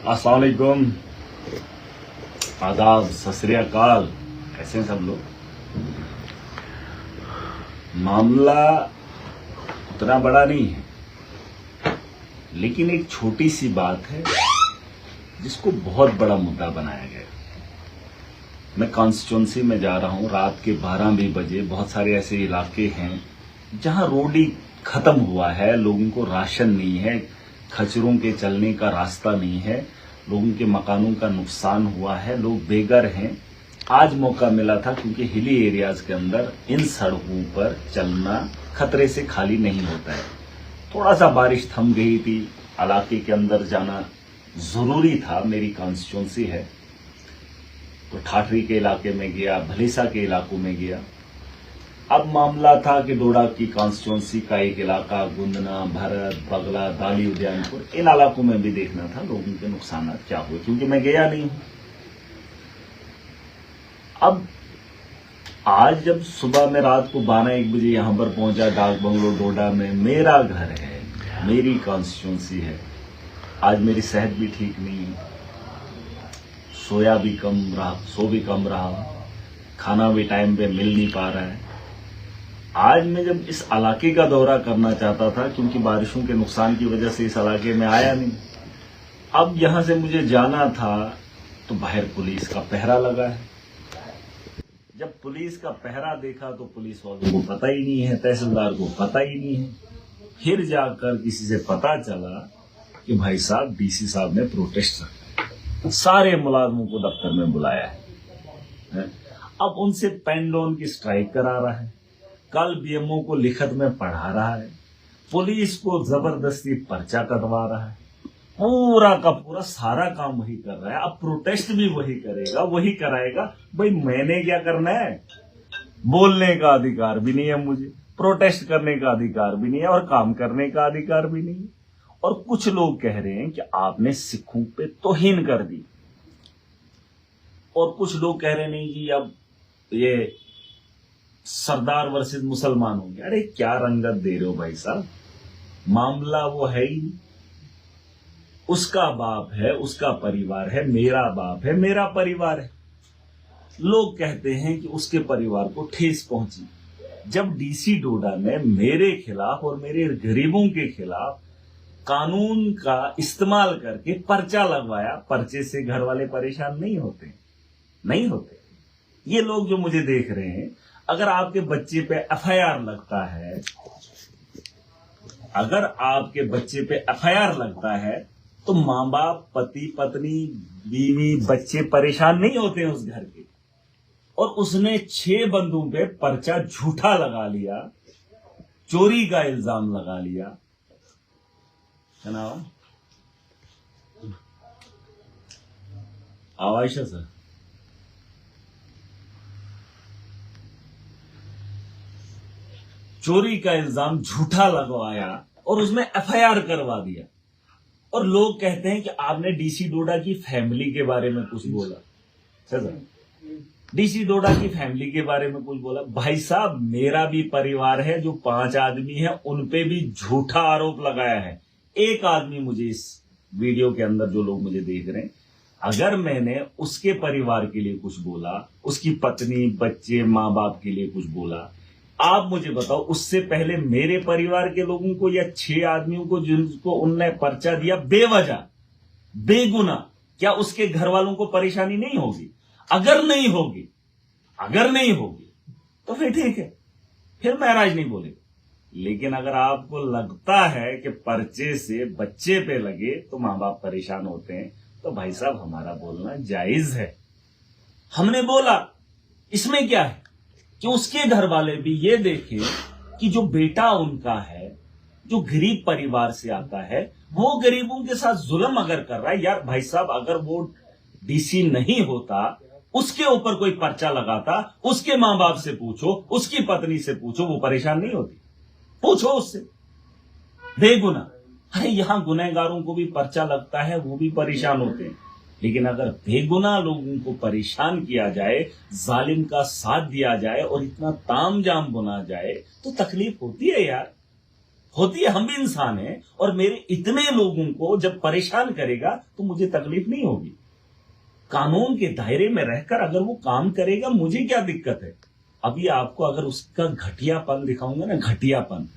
अस्सलाम वालेकुम, आदाब, सत श्री अकाल। कैसे हैं सब लोग? मामला उतना बड़ा नहीं है, लेकिन एक छोटी सी बात है जिसको बहुत बड़ा मुद्दा बनाया गया। मैं कॉन्स्टिट्यूंसी में जा रहा हूं, रात के 12 भी बजे। बहुत सारे ऐसे इलाके हैं जहां रोड ही खत्म हुआ है, लोगों को राशन नहीं है, खच्चरों के चलने का रास्ता नहीं है, लोगों के मकानों का नुकसान हुआ है, लोग बेघर हैं। आज मौका मिला था क्योंकि हिली एरियाज के अंदर इन सड़कों पर चलना खतरे से खाली नहीं होता है। थोड़ा सा बारिश थम गई थी, इलाके के अंदर जाना जरूरी था। मेरी कॉन्स्टिट्यूंसी है तो ठाठरी के इलाके में गया, भलीसा के इलाकों में गया। अब मामला था कि डोडा की कॉन्स्टिट्यूंसी का एक इलाका गुंदना, भरत, बगला, दाली, उदयनपुर, इन इलाकों में भी देखना था लोगों के नुकसान क्या हुए, क्योंकि मैं गया नहीं हूं। अब आज जब सुबह में रात को 12-1 बजे यहां पर पहुंचा, डाक बंगलो डोडा में, मेरा घर है, मेरी कॉन्स्टिट्यूंसी है। आज मेरी सेहत भी ठीक नहीं है, सोया भी कम रहा, सो भी कम रहा, खाना भी टाइम पे मिल नहीं पा रहा है। आज मैं जब इस इलाके का दौरा करना चाहता था, क्योंकि बारिशों के नुकसान की वजह से इस इलाके में आया नहीं, अब यहां से मुझे जाना था तो बाहर पुलिस का पहरा लगा है। जब पुलिस का पहरा देखा तो पुलिस वालों को पता ही नहीं है, तहसीलदार को पता ही नहीं है। फिर जाकर किसी से पता चला कि भाई साहब डीसी साहब ने प्रोटेस्ट रखा है, सारे मुलाजमों को दफ्तर में बुलाया है। अब उनसे पेन डाउन की स्ट्राइक करा रहा है, कल बीएमओ को लिखत में पढ़ा रहा है, पुलिस को जबरदस्ती पर्चा कटवा रहा है, पूरा का पूरा सारा काम वही कर रहा है। अब प्रोटेस्ट भी वही करेगा, वही कराएगा। भाई मैंने क्या करना है? बोलने का अधिकार भी नहीं है मुझे, प्रोटेस्ट करने का अधिकार भी नहीं है, और काम करने का अधिकार भी नहीं है। और कुछ लोग कह रहे हैं कि आपने सिखों पे तौहीन कर दी, और कुछ लोग कह रहे नहीं जी अब ये सरदार वर्सेस मुसलमान हो गया। अरे क्या रंगत दे रहे हो भाई साहब? मामला वो है ही नहीं। उसका बाप है, उसका परिवार है, मेरा बाप है, मेरा परिवार है। लोग कहते हैं कि उसके परिवार को ठेस पहुंची। जब डीसी डोडा ने मेरे खिलाफ और मेरे गरीबों के खिलाफ कानून का इस्तेमाल करके पर्चा लगवाया, पर्चे से घर वाले परेशान नहीं होते, नहीं होते। ये लोग जो मुझे देख रहे हैं, अगर आपके बच्चे पे एफआईआर लगता है, अगर आपके बच्चे पे एफआईआर लगता है तो माँ बाप, पति पत्नी, बीवी, बच्चे परेशान नहीं होते हैं उस घर के। और उसने 6 बंदों पे पर्चा झूठा लगा लिया, चोरी का इल्जाम लगा लिया। आवाइशा सर, चोरी का इल्जाम झूठा लगवाया और उसमें एफआईआर करवा दिया। और लोग कहते हैं कि आपने डीसी डोडा की फैमिली के बारे में कुछ बोला। सर, डीसी डोडा की फैमिली के बारे में कुछ बोला? भाई साहब मेरा भी परिवार है, जो 5 आदमी है, उनपे भी झूठा आरोप लगाया है। एक आदमी मुझे इस वीडियो के अंदर, जो लोग मुझे देख रहे हैं, अगर मैंने उसके परिवार के लिए कुछ बोला, उसकी पत्नी, बच्चे, माँ बाप के लिए कुछ बोला, आप मुझे बताओ, उससे पहले मेरे परिवार के लोगों को या 6 आदमियों को जिनको उनने पर्चा दिया बेवजह, बेगुना, क्या उसके घर वालों को परेशानी नहीं होगी? अगर नहीं होगी तो फिर ठीक है, फिर महराज नहीं बोलेगा। लेकिन अगर आपको लगता है कि पर्चे से बच्चे पे लगे तो माँ बाप परेशान होते हैं, तो भाई साहब हमारा बोलना जायज है। हमने बोला, इसमें क्या है कि उसके घर वाले भी ये देखें कि जो बेटा उनका है, जो गरीब परिवार से आता है, वो गरीबों के साथ जुल्म अगर कर रहा है। यार भाई साहब, अगर वो डीसी नहीं होता, उसके ऊपर कोई पर्चा लगाता, उसके माँ बाप से पूछो, उसकी पत्नी से पूछो, वो परेशान नहीं होती? पूछो उससे, बेगुना। अरे यहां गुनहगारों को भी पर्चा लगता है, वो भी परेशान होते हैं। लेकिन अगर बेगुनाह लोगों को परेशान किया जाए, जालिम का साथ दिया जाए और इतना तामझाम बुना जाए, तो तकलीफ होती है यार। होती है, हम भी इंसान हैं। और मेरे इतने लोगों को जब परेशान करेगा तो मुझे तकलीफ नहीं होगी। कानून के दायरे में रहकर अगर वो काम करेगा, मुझे क्या दिक्कत है। अभी आपको अगर उसका घटियापन दिखाऊंगा ना, घटियापन,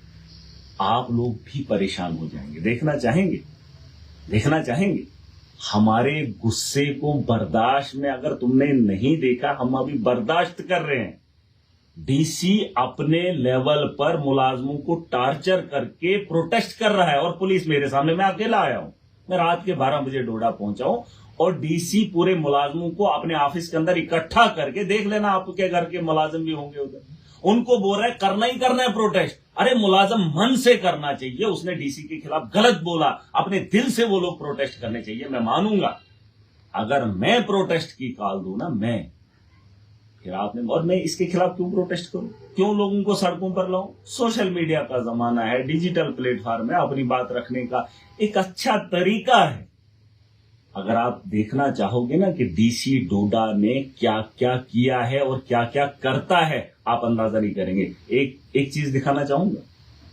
आप लोग भी परेशान हो जाएंगे। देखना चाहेंगे, देखना चाहेंगे। हमारे गुस्से को बर्दाश्त में अगर तुमने नहीं देखा, हम अभी बर्दाश्त कर रहे हैं। डीसी अपने लेवल पर मुलाजमों को टार्चर करके प्रोटेस्ट कर रहा है और पुलिस मेरे सामने, मैं अकेला आया हूं। मैं रात के 12 बजे डोडा पहुंचा हूं और डीसी पूरे मुलाजमों को अपने ऑफिस के अंदर इकट्ठा करके, देख लेना आपके घर के मुलाजिम भी होंगे उधर, उनको बोल रहा है करना ही करना है प्रोटेस्ट। अरे मुलाजम मन से करना चाहिए, उसने डीसी के खिलाफ गलत बोला, अपने दिल से वो लोग प्रोटेस्ट करने चाहिए। मैं मानूंगा अगर मैं प्रोटेस्ट की कॉल दूं ना, मैं फिर आपने, और मैं इसके खिलाफ क्यों प्रोटेस्ट करूं, क्यों लोगों को सड़कों पर लाऊं। सोशल मीडिया का जमाना है, डिजिटल प्लेटफॉर्म है, अपनी बात रखने का एक अच्छा तरीका है। अगर आप देखना चाहोगे ना कि डीसी डोडा ने क्या क्या किया है और क्या क्या करता है, आप अंदाजा नहीं करेंगे। एक चीज दिखाना चाहूंगा,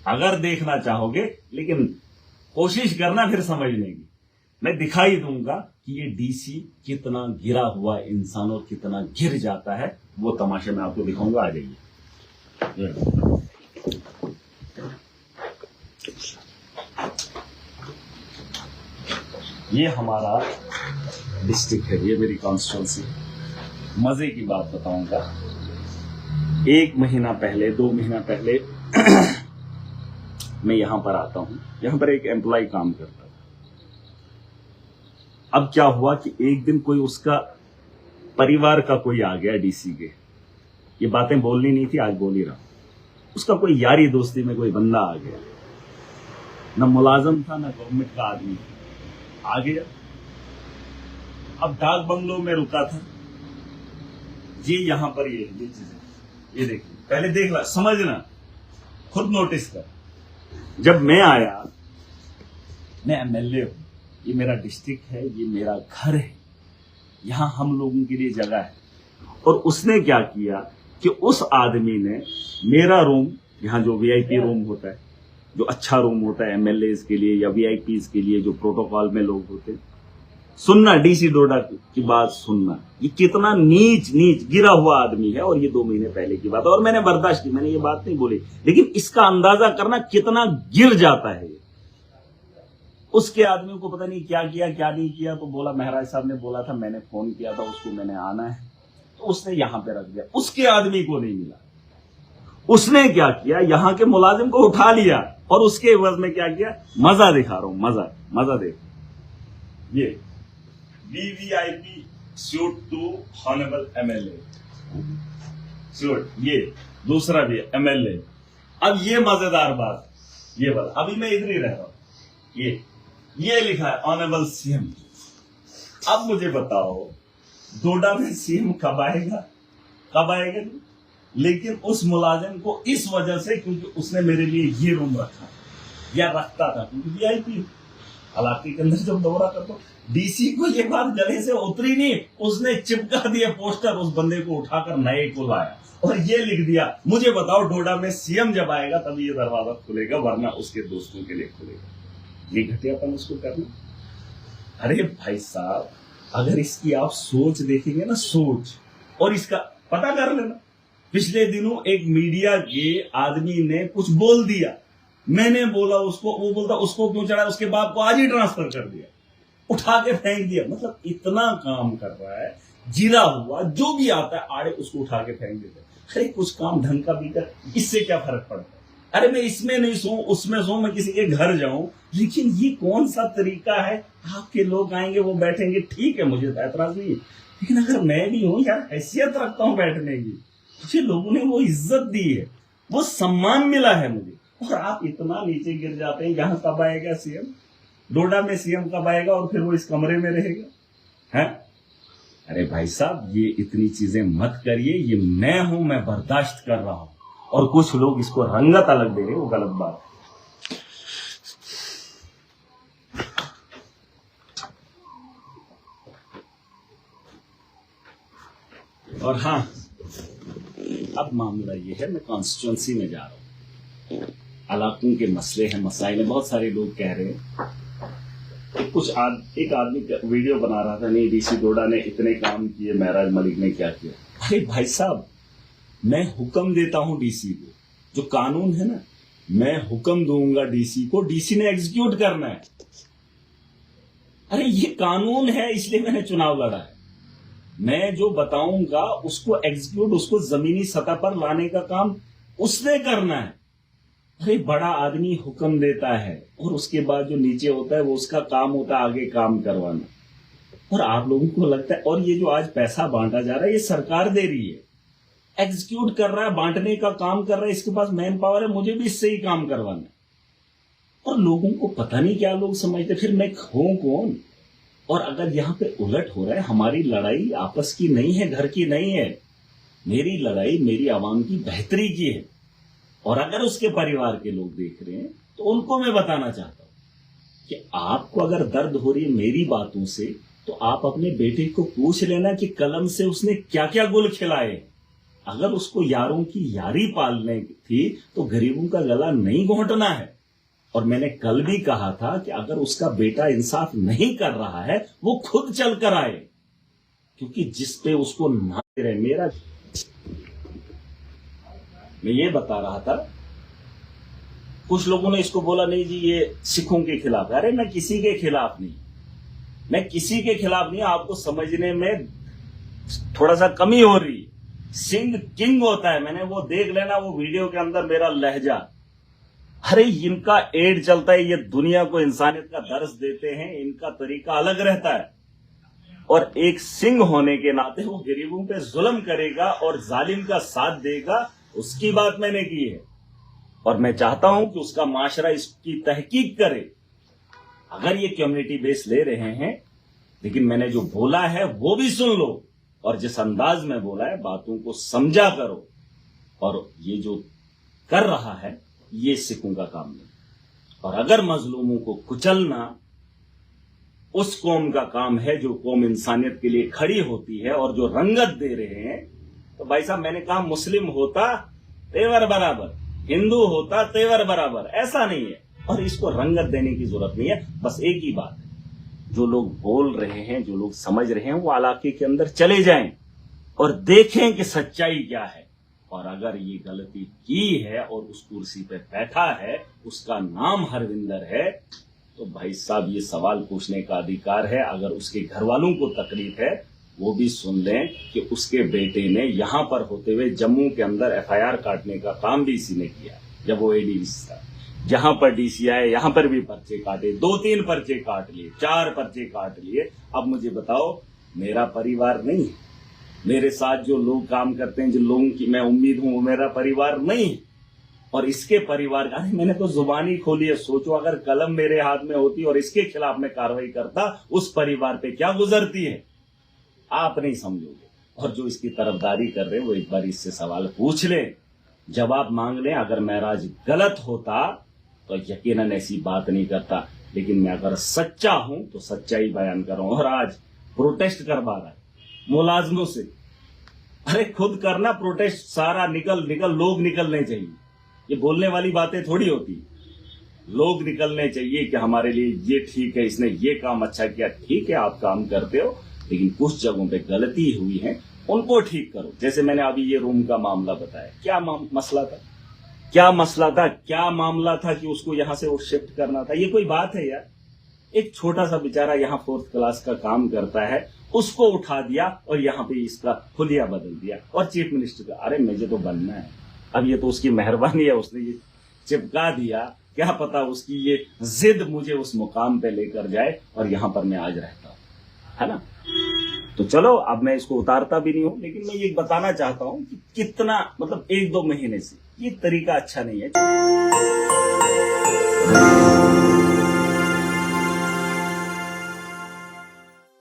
अगर देखना चाहोगे, लेकिन कोशिश करना फिर समझने की। मैं दिखाई दूंगा कि ये डीसी कितना गिरा हुआ इंसान और कितना गिर जाता है, वो तमाशा मैं आपको दिखाऊंगा। आ जाइए। ये हमारा डिस्ट्रिक्ट है, ये मेरी कॉन्स्टिट्यूंसी। मजे की बात बताऊंगा, 1 महीना पहले, 2 महीना पहले मैं यहां पर आता हूं। यहां पर एक एम्प्लॉय काम करता था। अब क्या हुआ कि एक दिन कोई उसका परिवार का कोई आ गया डीसी के, ये बातें बोलनी नहीं थी, आज बोल ही रहा हूं। उसका कोई यारी दोस्ती में कोई बंदा आ गया, न मुलाजम था न गवर्नमेंट का आदमी था, आ गया। अब डाक बंगलों में रुका था। ये यहां पर ये चीजें, ये देखिए, पहले देख ला, समझना, खुद नोटिस कर। जब मैं आया, मैं एमएलए हूं, ये मेरा डिस्ट्रिक्ट है, ये मेरा घर है, यहां हम लोगों के लिए जगह है। और उसने क्या किया कि उस आदमी ने मेरा रूम, यहां जो वीआईपी रूम होता है, जो अच्छा रूम होता है एमएलए के लिए या वीआईपी के लिए, जो प्रोटोकॉल में लोग होते हैं, सुनना डीसी डोडा की बात सुनना, ये कितना नीच गिरा हुआ आदमी है। और ये 2 महीने पहले की बात है, और मैंने बर्दाश्त की, मैंने ये बात नहीं बोली, लेकिन इसका अंदाजा करना कितना गिर जाता है। उसके आदमी को पता नहीं क्या किया क्या नहीं किया, तो बोला महाराज साहब ने बोला था, मैंने फोन किया था उसको, मैंने आना है, तो उसने यहां पे रख दिया। उसके आदमी को नहीं मिला। उसने क्या किया, यहां के मुलाजिम को उठा लिया और उसके एवज में क्या किया, मजा दिखा रहा हूं, मजा देख। ये VVIP suite to honourable MLA suite, ये दूसरा भी एमएलए। अब ये मजेदार बात, ये बात, अभी मैं इधर ही रह रहा हूं, ये लिखा है ऑनरेबल सीएम। अब मुझे बताओ, डोडा में सीएम कब आएगा। लेकिन उस मुलाजिम को इस वजह से, क्योंकि उसने मेरे लिए ये रूम रखा या रखता था, क्योंकि वीआईपी इलाके के अंदर जब दौरा करता, डीसी को ये बात गले से उतरी नहीं, उसने चिपका दिया पोस्टर, उस बंदे को उठाकर नए को लाया और ये लिख दिया, मुझे बताओ डोडा में सीएम जब आएगा तभी ये दरवाजा खुलेगा, वरना उसके दोस्तों के लिए खुलेगा। ये घटियापन उसको करना। अरे भाई साहब, अगर इसकी आप सोच देखेंगे ना, सोच, और इसका पता कर लेना। पिछले दिनों एक मीडिया के आदमी ने कुछ बोल दिया, मैंने बोला उसको, वो बोलता उसको क्यों चढ़ा, उसके बाप को आज ही ट्रांसफर कर दिया, उठा के फेंक दिया। मतलब इतना काम कर रहा है, जिरा हुआ जो भी आता है आड़े उसको उठा के फेंक देता है। अरे कुछ काम ढंग का भी कर, इससे क्या फर्क पड़ता है। अरे मैं इसमें नहीं सोऊं, उसमें सोऊं, मैं किसी के घर जाऊं, लेकिन ये कौन सा तरीका है। आपके लोग आएंगे, वो बैठेंगे, ठीक है, मुझे तो ऐतराज नहीं है, लेकिन अगर मैं भी हूं यार, हैसियत रखता हूं बैठने की, मुझे लोगों ने वो इज्जत दी है, वो सम्मान मिला है मुझे, और आप इतना नीचे गिर जाते हैं। यहाँ कब आएगा सीएम, डोडा में सीएम कब आएगा, और फिर वो इस कमरे में रहेगा, है। अरे भाई साहब, ये इतनी चीजें मत करिए, ये मैं हूं, मैं बर्दाश्त कर रहा हूं, और कुछ लोग इसको रंगत अलग दे रहे, वो गलत बात है। और हाँ, अब मामला ये है, मैं कॉन्स्टिट्यूंसी में जा रहा हूं। इलाकों के मसले हैं, मसाइल हैं। बहुत सारे लोग कह रहे हैं, एक आदमी वीडियो बना रहा था, नहीं डीसी डोडा ने इतने काम किए, महराज मलिक ने क्या किया। अरे भाई साहब, मैं हुक्म देता हूं डीसी को, जो कानून है ना, मैं हुक्म दूंगा डीसी को, डीसी ने एग्जीक्यूट करना है। अरे ये कानून है, इसलिए मैंने चुनाव लड़ा है। मैं जो बताऊंगा उसको एग्जीक्यूट, उसको जमीनी सतह पर लाने का काम उसने करना है। अरे बड़ा आदमी हुक्म देता है और उसके बाद जो नीचे होता है वो उसका काम होता है आगे काम करवाना। और आप लोगों को लगता है, और ये जो आज पैसा बांटा जा रहा है ये सरकार दे रही है, एग्जीक्यूट कर रहा है, बांटने का काम कर रहा है, इसके पास मैन पावर है, मुझे भी इससे ही काम करवाना है। और लोगों को पता नहीं क्या लोग समझते, फिर मैं हूं कौन। और अगर यहां पे उलट हो रहा है, हमारी लड़ाई आपस की नहीं है, घर की नहीं है, मेरी लड़ाई मेरी आवाम की बेहतरी की है। और अगर उसके परिवार के लोग देख रहे हैं तो उनको मैं बताना चाहता हूं कि आपको अगर दर्द हो रही है मेरी बातों से, तो आप अपने बेटे को पूछ लेना कि कलम से उसने क्या क्या गुल खिलाए। अगर उसको यारों की यारी पालने थी तो गरीबों का गला नहीं घोंटना है। और मैंने कल भी कहा था कि अगर उसका बेटा इंसाफ नहीं कर रहा है वो खुद चल कर आए, क्योंकि जिस पे उसको ना रहे। मैं ये बता रहा था, कुछ लोगों ने इसको बोला नहीं जी ये सिखों के खिलाफ है। अरे मैं किसी के खिलाफ नहीं, मैं किसी के खिलाफ नहीं। आपको समझने में थोड़ा सा कमी हो रही। सिंह किंग होता है, मैंने वो देख लेना, वो वीडियो के अंदर मेरा लहजा। अरे इनका एड चलता है, ये दुनिया को इंसानियत का दर्स देते हैं, इनका तरीका अलग रहता है। और एक सिंह होने के नाते वो गरीबों पे जुल्म करेगा और जालिम का साथ देगा, उसकी बात मैंने की है। और मैं चाहता हूं कि उसका माशरा इसकी तहकीक करे। अगर ये कम्युनिटी बेस ले रहे हैं, लेकिन मैंने जो बोला है वो भी सुन लो, और जिस अंदाज में बोला है बातों को समझा करो। और ये जो कर रहा है ये सिखों का काम नहीं। और अगर मजलूमों को कुचलना उस कौम का काम है जो कौम इंसानियत के लिए खड़ी होती है और जो रंगत दे रहे हैं, तो भाई साहब मैंने कहा मुस्लिम होता तेवर बराबर, हिंदू होता तेवर बराबर, ऐसा नहीं है। और इसको रंगत देने की जरूरत नहीं है। बस एक ही बात है, जो लोग बोल रहे हैं, जो लोग समझ रहे हैं, वो इलाके के अंदर चले जाएं और देखें कि सच्चाई क्या है। और अगर ये गलती की है और उस कुर्सी पे बैठा है, उसका नाम हरविंदर है, तो भाई साहब ये सवाल पूछने का अधिकार है। अगर उसके घर वालों को तकलीफ है वो भी सुन लें कि उसके बेटे ने यहां पर होते हुए जम्मू के अंदर एफआईआर काटने का काम भी इसी ने किया। जब वो एडीसी था, जहां पर डीसी आए यहां पर भी पर्चे काटे, 2-3 पर्चे काट लिए, 4 पर्चे काट लिए। अब मुझे बताओ, मेरा परिवार नहीं है, मेरे साथ जो लोग काम करते हैं, जिन लोगों की मैं उम्मीद हूं, वो मेरा परिवार नहीं है। और इसके परिवार का, मैंने तो जुबानी खोली है। सोचो अगर कलम मेरे हाथ में होती और इसके खिलाफ मैं कार्रवाई करता, उस परिवार पे क्या गुजरती है आप नहीं समझोगे। और जो इसकी तरफदारी कर रहे हैं वो एक बार इससे सवाल पूछ लें, जवाब मांग लें। अगर महराज गलत होता तो यकीनन ऐसी बात नहीं करता, लेकिन मैं अगर सच्चा हूं तो सच्चाई बयान कर रहा हूं। और आज प्रोटेस्ट करवा रहा है मुलाजमों से। अरे खुद करना प्रोटेस्ट, सारा निकल लोग निकलने चाहिए। ये बोलने वाली बातें थोड़ी होती, लोग निकलने चाहिए कि हमारे लिए ये ठीक है, इसने ये काम अच्छा किया। ठीक है आप काम करते हो, लेकिन कुछ जगहों पे गलती हुई है, उनको ठीक करो। जैसे मैंने अभी ये रूम का मामला बताया, क्या मसला था, क्या मसला था, क्या मामला था कि उसको यहां से वो शिफ्ट करना था। ये कोई बात है यार? एक छोटा सा बेचारा यहाँ 4th क्लास का काम करता है, उसको उठा दिया और यहाँ पे इसका हुलिया बदल दिया। और चीफ मिनिस्टर का, अरे मुझे तो बनना है। अब ये तो उसकी मेहरबानी है, उसने ये चिपका दिया, क्या पता उसकी ये जिद मुझे उस मुकाम पे लेकर जाए और यहाँ पर मैं आज रहता हूँ, है ना। तो चलो अब मैं इसको उतारता भी नहीं हूं, लेकिन मैं ये बताना चाहता हूं कि कितना, मतलब 1-2 महीने से ये तरीका अच्छा नहीं है।